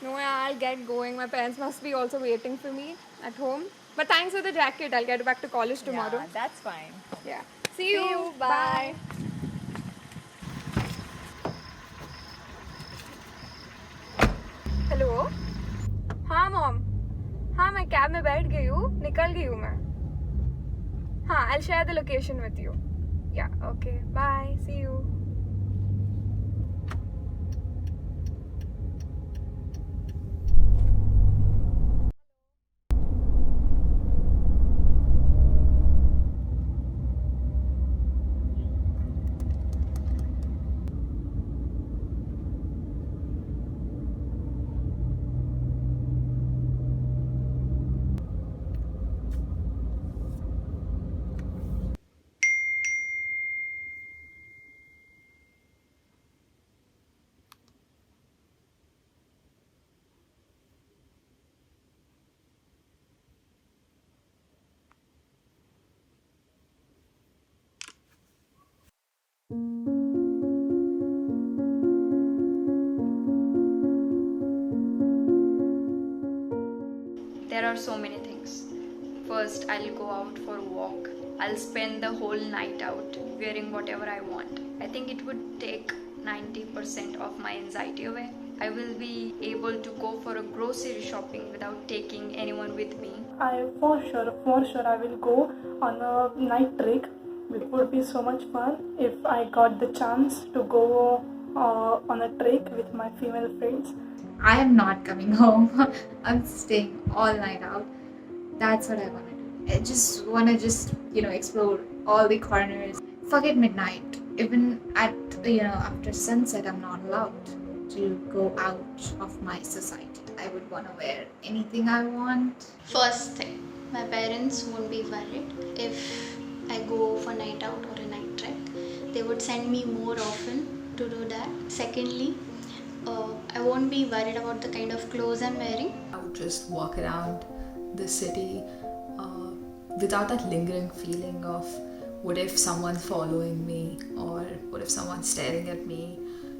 No, yeah, I'll get going. My parents must be also waiting for me at home. But thanks for the jacket. I'll get back to college tomorrow. Yeah, that's fine. Yeah. See you. Bye. Hello. हाँ mom. हाँ मैं cab में बैठ गई हूँ, निकल गई हूँ मैं. हाँ, I'll share the location with you. Yeah, okay. Bye. See you. There are so many things. First, I'll go out for a walk. I'll spend the whole night out wearing whatever I want. I think it would take 90% of my anxiety away. I will be able to go for a grocery shopping without taking anyone with me. I for sure I will go on a night trek. It would be so much fun if I got the chance to go on a trek with my female friends. I am not coming home. I'm staying all night out. That's what I want to do. I just want to explore all the corners. Forget midnight. Even at after sunset, I'm not allowed to go out of my society. I would want to wear anything I want. First thing, my parents won't be worried if I go for night out or a night trek. They would send me more often to do that. Secondly, I won't be worried about the kind of clothes I'm wearing. I would just walk around the city without that lingering feeling of what if someone's following me or what if someone's staring at me.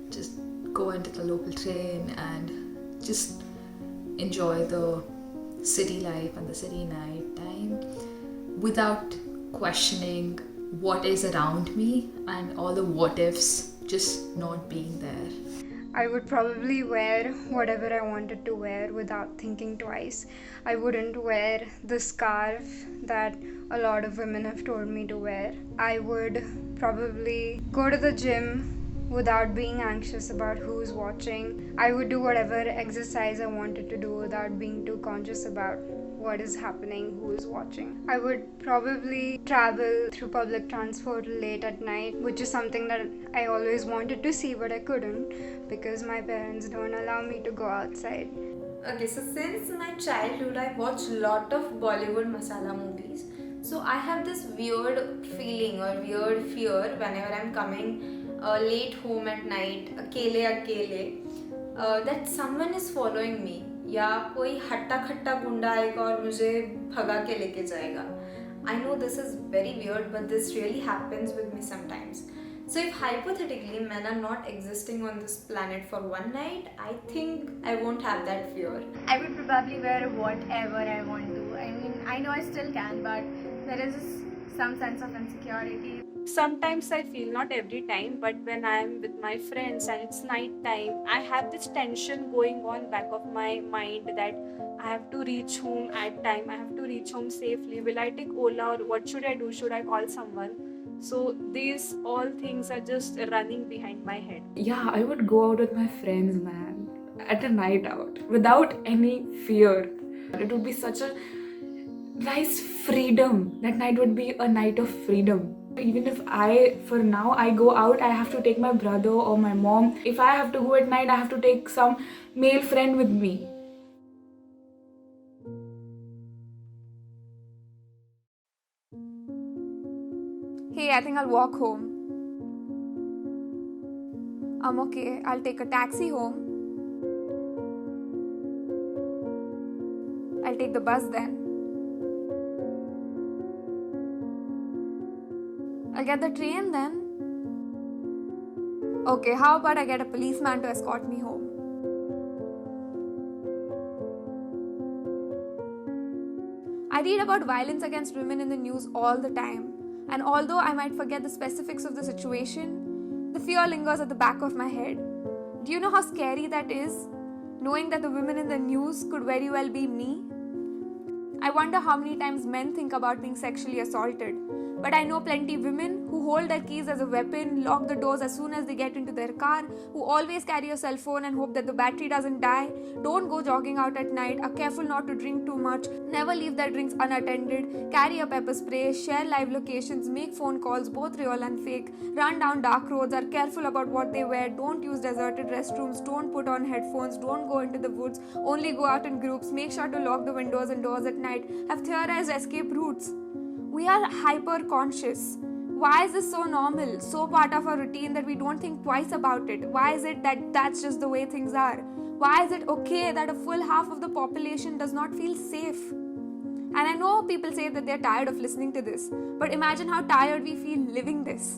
Just go into the local train and just enjoy the city life and the city night time without questioning what is around me and all the what ifs just not being there. I would probably wear whatever I wanted to wear without thinking twice. I wouldn't wear the scarf that a lot of women have told me to wear. I would probably go to the gym without being anxious about who's watching. I would do whatever exercise I wanted to do without being too conscious about what is happening, who is watching. I would probably travel through public transport late at night, which is something that I always wanted to see but I couldn't because my parents don't allow me to go outside. Okay, so since my childhood, I watched a lot of Bollywood masala movies. So I have this weird feeling or weird fear whenever I'm coming late home at night, akele, that someone is following me. या कोई हट्टा खट्टा गुंडा आएगा और मुझे भगा के लेके जाएगा. I know this is very weird, but this really happens with me sometimes. So if hypothetically men are not existing on this planet for one night, I think I won't have that fear. I would probably wear whatever I want to. I mean, I know I still can, but there is some sense of insecurity. Sometimes I feel, not every time, but when I am with my friends and it's night time, I have this tension going on back of my mind that I have to reach home at time, I have to reach home safely. Will I take Ola or what should I do? Should I call someone? So these all things are just running behind my head. Yeah, I would go out with my friends, man, at a night out without any fear. It would be such a nice freedom. That night would be a night of freedom. Even if for now I go out, I have to take my brother or my mom. If I have to go at night, I have to take some male friend with me. Hey, I think I'll walk home. I'm okay. I'll take a taxi home. I'll take the bus then. I'll get the train then. Okay, how about I get a policeman to escort me home? I read about violence against women in the news all the time, and although I might forget the specifics of the situation, the fear lingers at the back of my head. Do you know how scary that is? Knowing that the women in the news could very well be me? I wonder how many times men think about being sexually assaulted. But I know plenty women who hold their keys as a weapon, lock the doors as soon as they get into their car, who always carry a cell phone and hope that the battery doesn't die, don't go jogging out at night, are careful not to drink too much, never leave their drinks unattended, carry a pepper spray, share live locations, make phone calls, both real and fake, run down dark roads, are careful about what they wear, don't use deserted restrooms, don't put on headphones, don't go into the woods, only go out in groups, make sure to lock the windows and doors at night, have theorized escape routes. We are hyper conscious. Why is this so normal, so part of our routine that we don't think twice about it? Why is it that that's just the way things are? Why is it okay that a full half of the population does not feel safe? And I know people say that they're tired of listening to this, but imagine how tired we feel living this.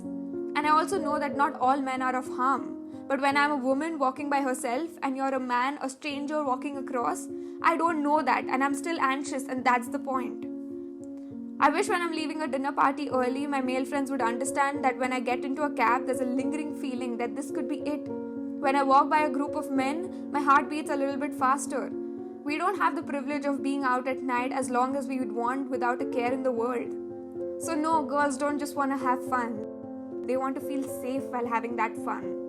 And I also know that not all men are of harm. But when I'm a woman walking by herself and you're a man, a stranger walking across, I don't know that and I'm still anxious, and that's the point. I wish when I'm leaving a dinner party early, my male friends would understand that when I get into a cab, there's a lingering feeling that this could be it. When I walk by a group of men, my heart beats a little bit faster. We don't have the privilege of being out at night as long as we would want without a care in the world. So no, girls don't just want to have fun. They want to feel safe while having that fun.